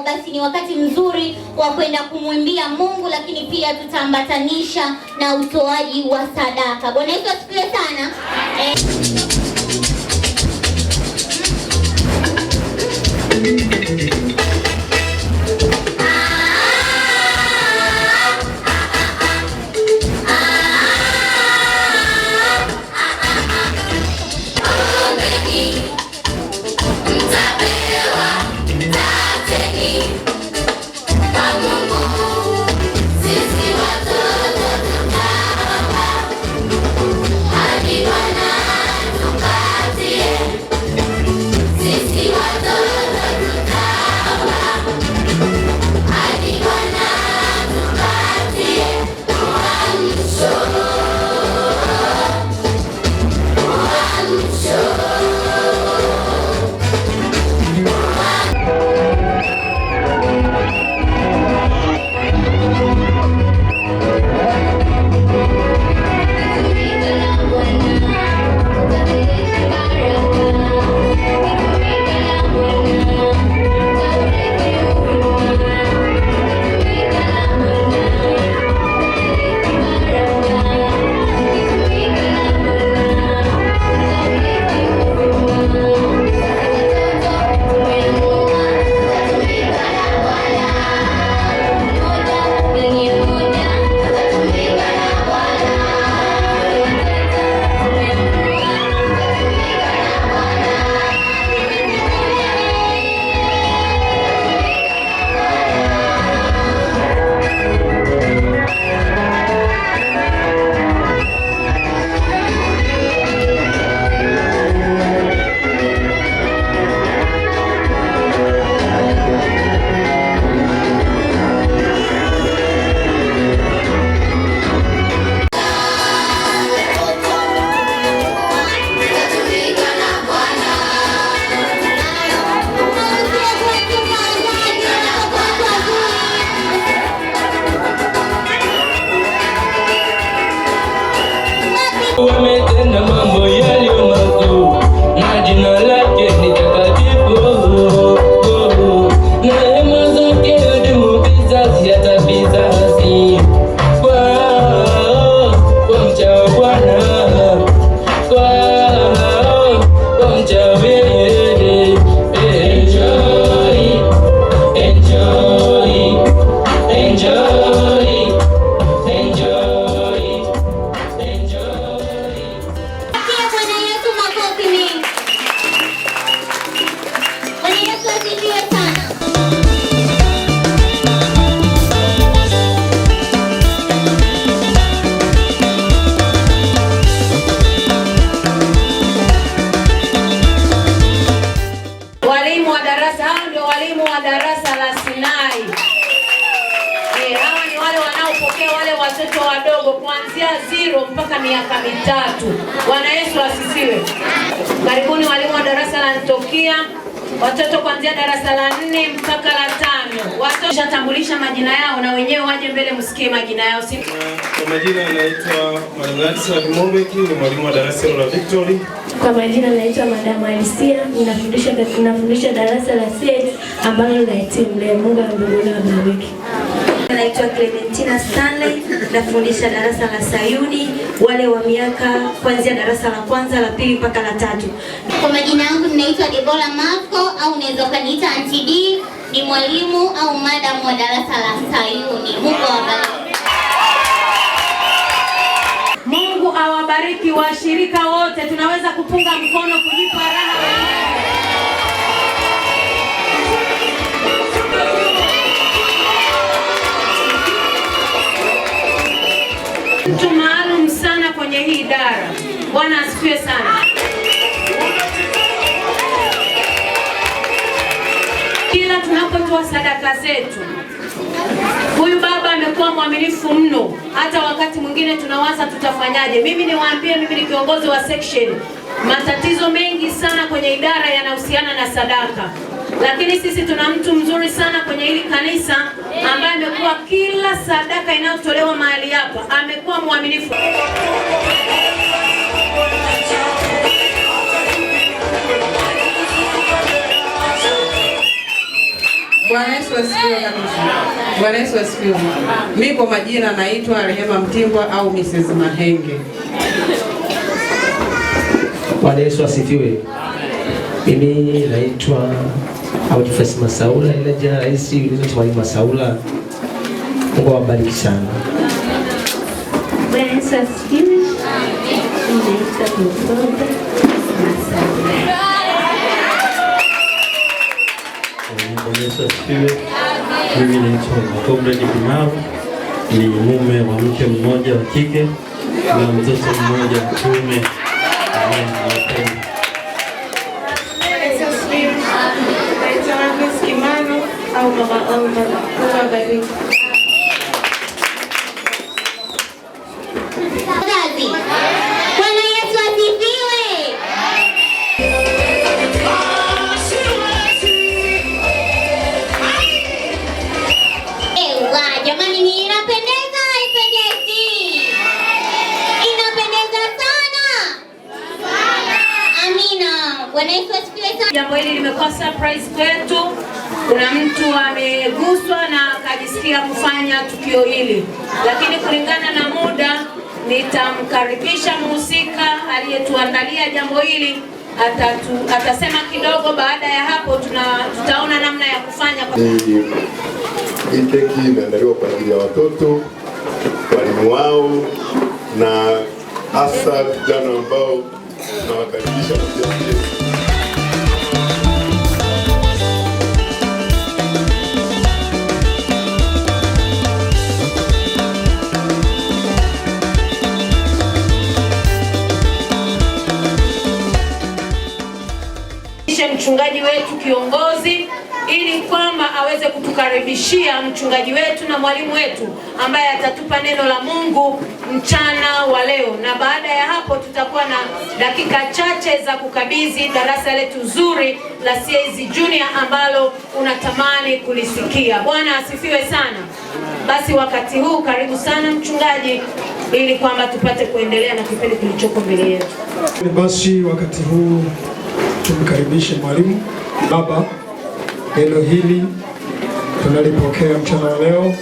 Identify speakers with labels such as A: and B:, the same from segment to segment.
A: leo, basi ni wakati mzuri wa kwenda kumwimbia Mungu, lakini pia tutaambatanisha na utoaji wa sadaka. Bwana Yesu asifiwe sana.
B: Wametenda mambo yaliyo makuu, na jina lake ni takatifu. Neema zake hudumu vizazi hata vizazi. Kwa mchao Bwana, kwa mchao yeye. Enjoy, enjoy, enjoy.
C: Walimu wa darasa la Sinai. Hawa ni wale wanaopokea wale watoto wadogo kuanzia 0 mpaka miaka 3. Bwana Yesu asifiwe. Karibuni walimu wa darasa la Antiokia. Watoto kuanzia darasa la 4 mpaka la 5. Watoto shatambulisha majina yao na wenyewe waje mbele msikie majina yao.
D: Kwa majina anaitwa Mwalimu Adisa Kimobeki, ni mwalimu wa darasa la Victory.
E: Kwa majina naitwa Madam Alisia, ninafundisha darasa la 6 ambalo linahitimu leo. Mungu awabariki.
F: Naitwa Clementina Stanley, nafundisha darasa la Sayuni, wale wa miaka kuanzia darasa la 1, la 2 mpaka la 3.
A: Kwa majina yangu ninaitwa Debora Marco au unaweza kuniita Auntie D, ni mwalimu au madam wa darasa la Sayuni. Mungu awabariki.
C: Mungu awabariki washirika wote. Tunaweza kupunga mkono kujipa raha wenyewe. Mtu maalum sana kwenye hii idara. Bwana asifiwe sana. Kila tunapotoa sadaka zetu, huyu baba amekuwa mwaminifu mno. Hata wakati mwingine tunawaza tutafanyaje. Mimi niwaambie, mimi ni kiongozi wa section. Matatizo mengi sana kwenye idara yanahusiana na sadaka. Lakini sisi tuna mtu mzuri sana kwenye hili kanisa ambaye amekuwa kila sadaka inayotolewa mahali hapa amekuwa mwaminifu.
G: Bwana Yesu asifiwe kabisa. Bwana Yesu asifiwe. Mimi kwa majina naitwa Rehema Mtingwa au Mrs. Mahenge.
H: Bwana Yesu asifiwe. Mimi naitwa Audifas Masaula, ile jina rahisi ulizo Mwalimu Masaula. Mungu awabariki sana.
E: Bwana Yesu asifiwe. Naitwa Mtonda Masaula.
I: Bwana Yesu asifiwe. Mimi naitwa Comrade Kimaro, ni mume wa mke mmoja wa kike na mtoto mmoja wa kiume.
E: Au mama bariki.
A: Bwana Yesu asifiwe. Ewa, jamani, ni inapendeza, haipendezi? Inapendeza sana. Amina. Bwana Yesu asifiwe sana.
C: Jambo hili limekuwa surprise kwetu. Kuna mtu ameguswa na akajisikia kufanya tukio hili, lakini kulingana na muda nitamkaribisha mhusika aliyetuandalia jambo hili. Atasema kidogo. Baada ya hapo tutaona namna ya kufanya.
J: Hii keki imeandaliwa kwa ajili ya watoto, walimu wao na hasa vijana ambao tunawakaribisha kuja.
C: Mchungaji wetu kiongozi, ili kwamba aweze kutukaribishia mchungaji wetu na mwalimu wetu ambaye atatupa neno la Mungu mchana wa leo, na baada ya hapo tutakuwa na dakika chache za kukabidhi darasa letu zuri la CAC Junior ambalo unatamani kulisikia. Bwana asifiwe sana. Basi wakati huu karibu sana mchungaji, ili kwamba tupate kuendelea na kipindi kilichoko mbele yetu.
K: Basi wakati huu tumkaribishe mwalimu. Baba, neno hili tunalipokea mchana wa leo,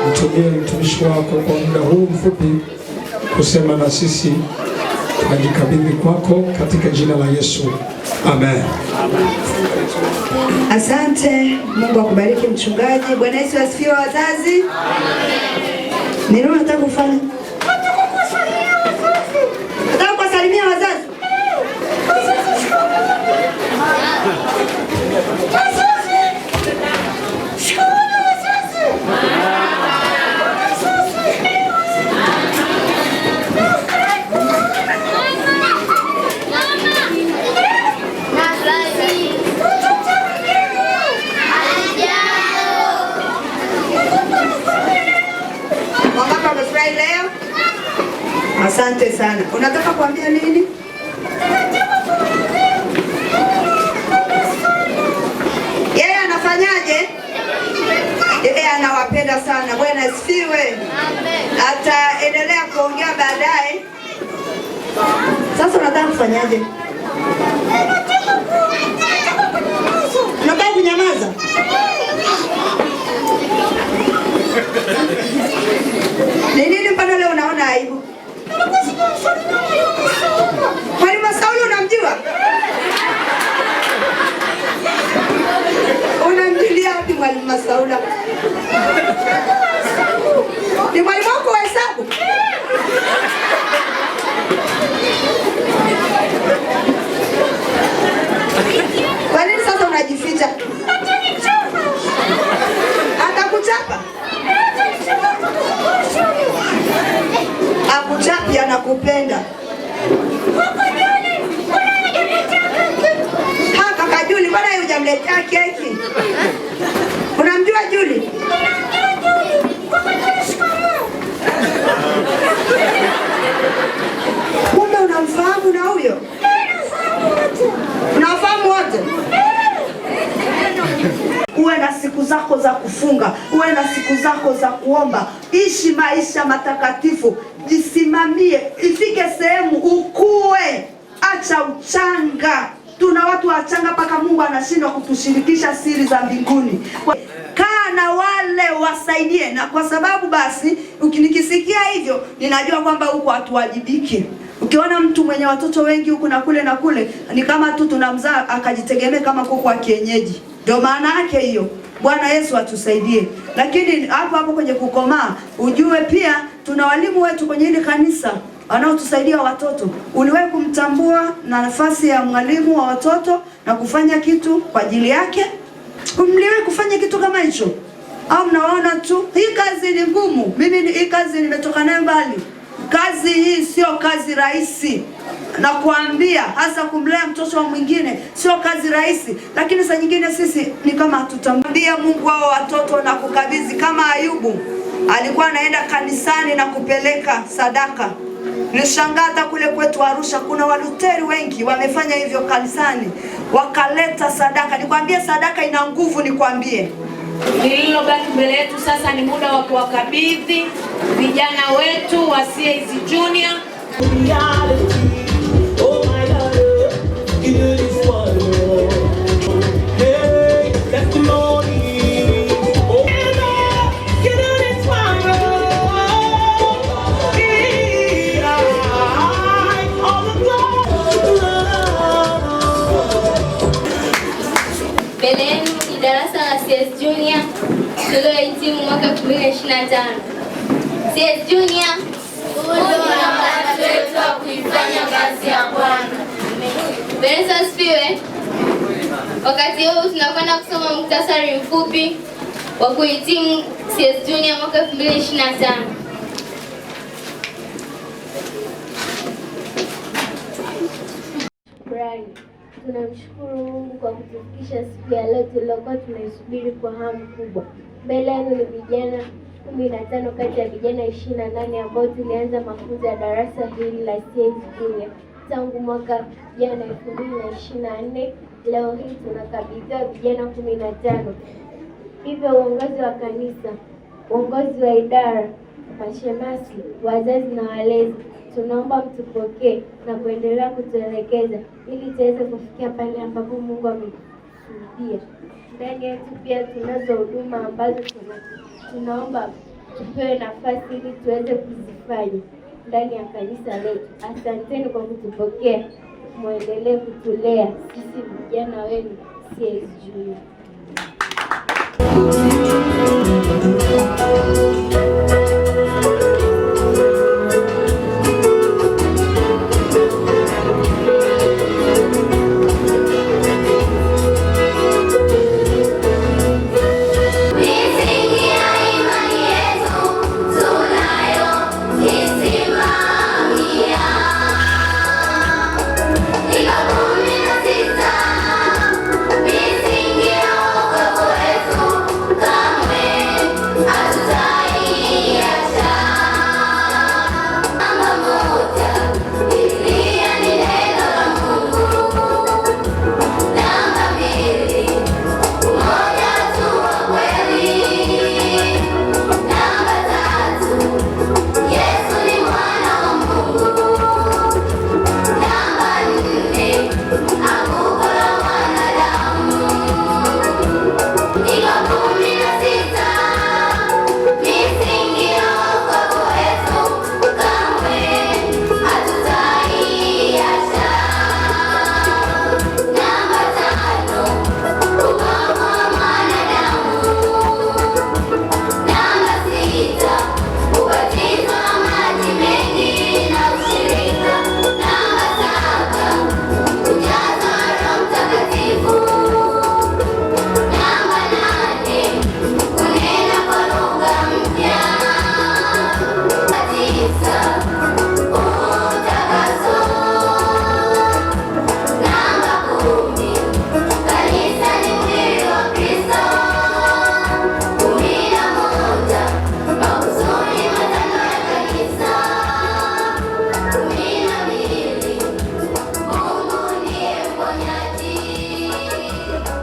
K: mtumie mtumishi wako kwa muda huu mfupi kusema na sisi, tunajikabidhi kwako katika jina la Yesu, amen.
L: Asante. Mungu akubariki mchungaji. Bwana Yesu asifiwe wazazi. Nini unataka kufanya? Nataka kuwasalimia wazazi. Asante sana. Unataka kuambia nini? Yeye anafanyaje? Yeye anawapenda sana. Bwana asifiwe. Ataendelea kuongea baadaye. Sasa unataka kufanyaje? Unataka kunyamaza? Ni nini mpaka leo unaona aibu? Mwalimu Masaula unamjua? Unamjulia wapi Mwalimu Masaula? Ni mwalimu wako wa hesabu? Kwa nini sasa unajificha? Atakuchapa? Akuchapi, anakupenda. Kaka Juli, mbona hujamletea keki? Unamjua Juli? Kumbe unamfahamu na huyo? Unafahamu wote? Uwe na siku zako za kufunga, uwe na siku zako za kuomba. Ishi maisha matakatifu, jisimamie, ifike sehemu ukue. Acha uchanga. Tuna watu wachanga mpaka Mungu anashindwa kutushirikisha siri za mbinguni. Kaa na wale wasaidie, na kwa sababu basi ukinikisikia hivyo ninajua kwamba huko hatuwajibiki. Ukiona mtu mwenye watoto wengi huku na kule ni kama tu tunamzaa akajitegemea kama kuku wa kienyeji. Ndio maana yake hiyo. Bwana Yesu atusaidie. Lakini hapo kwenye kukomaa, ujue pia tuna walimu wetu kwenye hili kanisa wanaotusaidia watoto. Uliwahi kumtambua na nafasi ya mwalimu wa watoto na kufanya kitu kwa ajili yake? Mliwahi kufanya kitu kama hicho? Au mnaona tu hii kazi ni ngumu? Mimi hii kazi nimetoka nayo mbali. Kazi hii sio kazi rahisi. Na kuambia hasa kumlea mtoto wa mwingine sio kazi rahisi, lakini saa nyingine sisi ni kama hatutambia Mungu wao watoto na kukabidhi. Kama Ayubu alikuwa anaenda kanisani na kupeleka sadaka. Nilishangaa hata kule kwetu Arusha kuna Waluteri wengi wamefanya hivyo kanisani, wakaleta sadaka. Nikwambie sadaka ina nguvu, nikwambie.
C: Lililobaki mbele yetu sasa ni muda wa kuwakabidhi vijana wetu wa CAC Junior.
A: Mbele yenu ni darasa la CAC Junior tuliohitimu mwaka 2025. CAC Junior ndio wakati wetu wa kuifanya kazi ya Bwana. Bwana asifiwe. Wakati huu tunakwenda kusoma muhtasari mfupi wa kuhitimu CAC Junior mwaka 2025.
E: Tunamshukuru Mungu kwa kutufikisha siku ya leo tuliyokuwa tunaisubiri kwa hamu kubwa. Mbele yenu ni vijana 15 kati ya vijana 28 ambao tulianza mafunzo ya darasa hili la CAC Junior tangu mwaka jana 2024. Leo hii tunakabidhiwa vijana 15. Hivyo uongozi wa kanisa, uongozi wa idara, mashemasi, wazazi na walezi, tunaomba mtupokee na kuendelea kutuelekeza ili tuweze kufikia pale ambapo Mungu ametusudia. Ndani yetu pia tunazo huduma ambazo tunaomba tupewe nafasi ili tuweze kuzifanya ndani ya kanisa letu. Asanteni kwa kutupokea, muendelee kutulea sisi vijana wenu CAC Junior.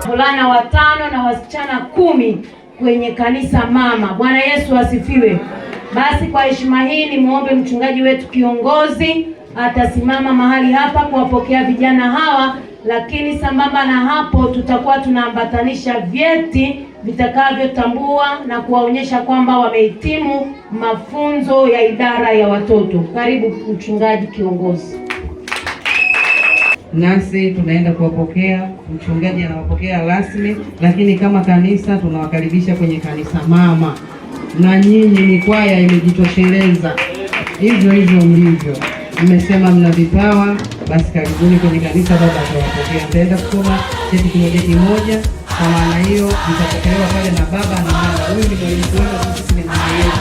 C: Wavulana 5 na wasichana 10 kwenye kanisa mama. Bwana Yesu asifiwe. Basi kwa heshima hii ni muombe mchungaji wetu kiongozi atasimama mahali hapa kuwapokea vijana hawa lakini sambamba na hapo tutakuwa tunaambatanisha vyeti vitakavyotambua na kuwaonyesha kwamba wamehitimu mafunzo ya idara ya watoto. Karibu mchungaji kiongozi.
G: Nasi tunaenda kuwapokea, mchungaji anawapokea rasmi, lakini kama kanisa tunawakaribisha kwenye kanisa mama, na nyinyi ni kwaya imejitosheleza hivyo hivyo mlivyo. Mmesema mna vipawa, basi karibuni kwenye kanisa, baba atawapokea. Nitaenda kusoma cheti kimoja. Kwa maana hiyo mtapokelewa pale na baba na mama. Huyu ni mwalimu wenu, sisi ni mama yetu.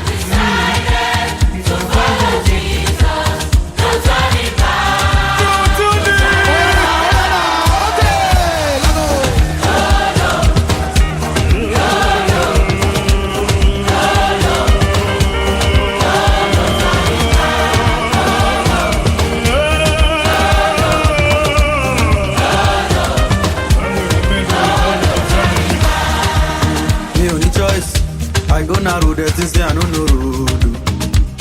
M: I go na road, they say I don't know road.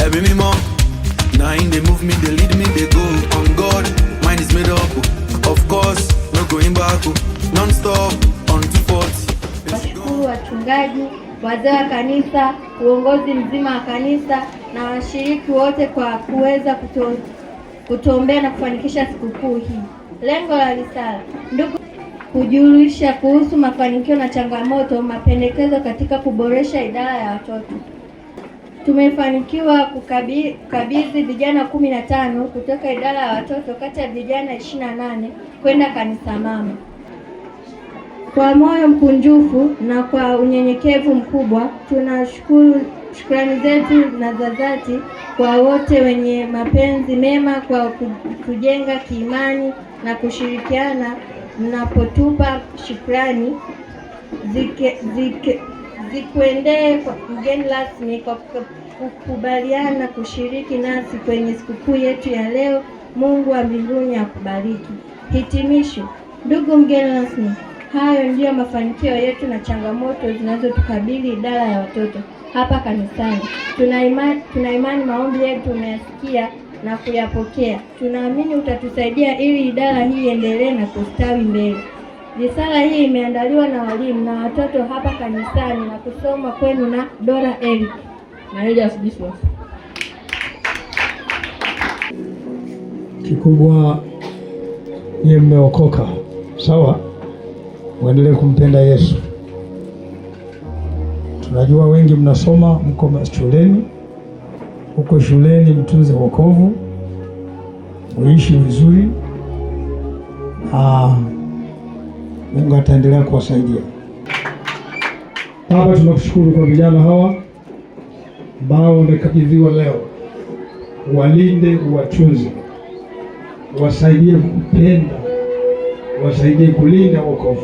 M: Every me more, now in they move me, they lead me, they go. On God, mine is made up. Of course, no going back. Non-stop, on 240.
E: Washukuru wachungaji, wazee wa kanisa, uongozi mzima wa kanisa na washiriki wote kwa kuweza kutuombea na kufanikisha sikukuu hii. Lengo la risala, ndugu, kujulisha kuhusu mafanikio na changamoto, mapendekezo katika kuboresha idara ya watoto. Tumefanikiwa kukabidhi vijana 15 kutoka idara ya watoto kati ya vijana 28 kwenda kanisa mama. Kwa moyo mkunjufu na kwa unyenyekevu mkubwa, tunashukuru, shukrani zetu na za dhati kwa wote wenye mapenzi mema kwa kujenga kiimani na kushirikiana. Mnapotupa shukrani zikuendee kwa mgeni rasmi kwa kukubaliana kushiriki nasi kwenye sikukuu yetu ya leo. Mungu wa mbinguni akubariki. Hitimisho. Ndugu mgeni rasmi, hayo ndiyo mafanikio yetu na changamoto zinazotukabili idara ya watoto hapa kanisani. Tuna imani maombi yetu umeyasikia na kuyapokea. Tunaamini utatusaidia ili idara hii iendelee na kustawi mbele. Risala hii imeandaliwa na walimu na watoto hapa kanisani na kusoma kwenu na Dora Eric na Elias Dismas.
K: Kikubwa yeye mmeokoka, sawa? Muendelee kumpenda Yesu. Tunajua wengi mnasoma, mko shuleni. Huko shuleni mtunze wokovu, muishi vizuri, Mungu ataendelea kuwasaidia. Baba, tunakushukuru kwa vijana hawa ambao wamekabidhiwa leo. Walinde, uwatunze, wasaidie kupenda, wasaidie kulinda wokovu,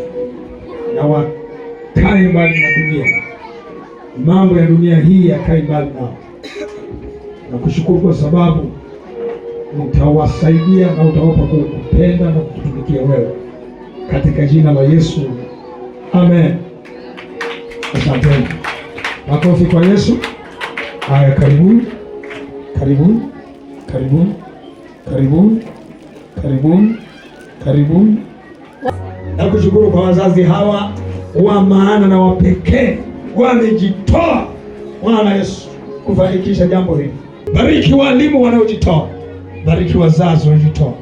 K: na wakae mbali na dunia. Mambo ya dunia hii yakae mbali nao. Nakushukuru kwa sababu utawasaidia na utawapa kupenda na kutumikia wewe, katika jina la Yesu, amen. Asanteni. Makofi kwa Yesu. Haya, karibuni, karibuni, karibuni, karibuni, karibuni, karibuni. Nakushukuru kwa wazazi hawa wa maana na wa pekee, wamejitoa Bwana Yesu kufanikisha jambo hili. Bariki walimu wanaojitoa, bariki wazazi wanaojitoa,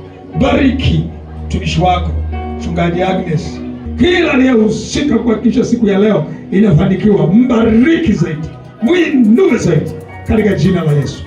K: bariki mtumishi wako Mchungaji Agnes, kila anayehusika kuhakikisha siku ya leo inafanikiwa. Mbariki zaidi, muinue zaidi, katika jina la Yesu.